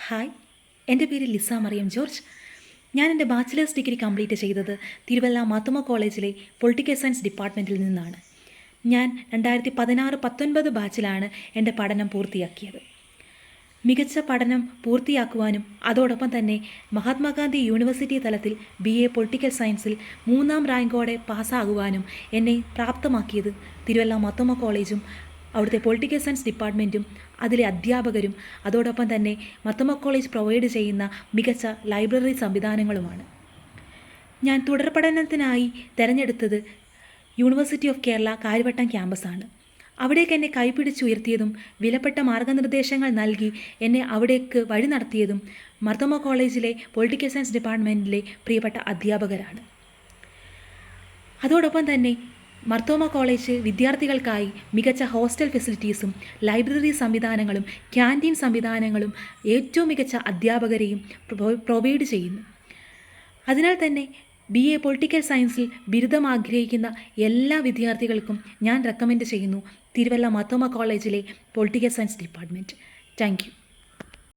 Hi, എൻ്റെ പേര് Lisa Mariyam George. ഞാൻ എൻ്റെ ബാച്ചിലേഴ്സ് ഡിഗ്രി കംപ്ലീറ്റ് ചെയ്തത് തിരുവല്ല മാത്തുമ കോളേജിലെ പൊളിറ്റിക്കൽ സയൻസ് ഡിപ്പാർട്ട്മെൻറ്റിൽ നിന്നാണ്. ഞാൻ 2016-19 ബാച്ചിലാണ് എൻ്റെ പഠനം പൂർത്തിയാക്കിയത്. മികച്ച പഠനം പൂർത്തിയാക്കുവാനും അതോടൊപ്പം തന്നെ മഹാത്മാഗാന്ധി യൂണിവേഴ്സിറ്റി തലത്തിൽ BA പൊളിറ്റിക്കൽ സയൻസിൽ 3ാം റാങ്കോടെ പാസ്സാകുവാനും എന്നെ പ്രാപ്തമാക്കിയത് തിരുവല്ല മാത്തുമ കോളേജും അവിടുത്തെ പൊളിറ്റിക്കൽ സയൻസ് ഡിപ്പാർട്ട്മെൻറ്റും അതിലെ അധ്യാപകരും അതോടൊപ്പം തന്നെ മാത്തുമ കോളേജ് പ്രൊവൈഡ് ചെയ്യുന്ന മികച്ച ലൈബ്രറി സംവിധാനങ്ങളുമാണ്. ഞാൻ തുടർ പഠനത്തിനായി തിരഞ്ഞെടുത്തത് യൂണിവേഴ്സിറ്റി ഓഫ് കേരള കാര്യവട്ടം ക്യാമ്പസാണ്. അവിടേക്ക് എന്നെ കൈപിടിച്ചുയർത്തിയതും വിലപ്പെട്ട മാർഗനിർദ്ദേശങ്ങൾ നൽകി എന്നെ അവിടേക്ക് വഴി നടത്തിയതും മാത്തുമ കോളേജിലെ പൊളിറ്റിക്കൽ സയൻസ് ഡിപ്പാർട്ട്മെൻറ്റിലെ പ്രിയപ്പെട്ട അധ്യാപകരാണ്. അതോടൊപ്പം തന്നെ മാത്തുമ കോളേജ് വിദ്യാർത്ഥികൾക്കായി മികച്ച ഹോസ്റ്റൽ ഫെസിലിറ്റീസും ലൈബ്രറി സംവിധാനങ്ങളും ക്യാൻറ്റീൻ സംവിധാനങ്ങളും ഏറ്റവും മികച്ച അധ്യാപകരെയും പ്രൊവൈഡ് ചെയ്യുന്നു. അതിനാൽ തന്നെ BA പൊളിറ്റിക്കൽ സയൻസിൽ ബിരുദം ആഗ്രഹിക്കുന്ന എല്ലാ വിദ്യാർത്ഥികൾക്കും ഞാൻ റെക്കമെൻഡ് ചെയ്യുന്നു തിരുവല്ല മാത്തുമ കോളേജിലെ political science department. Thank you.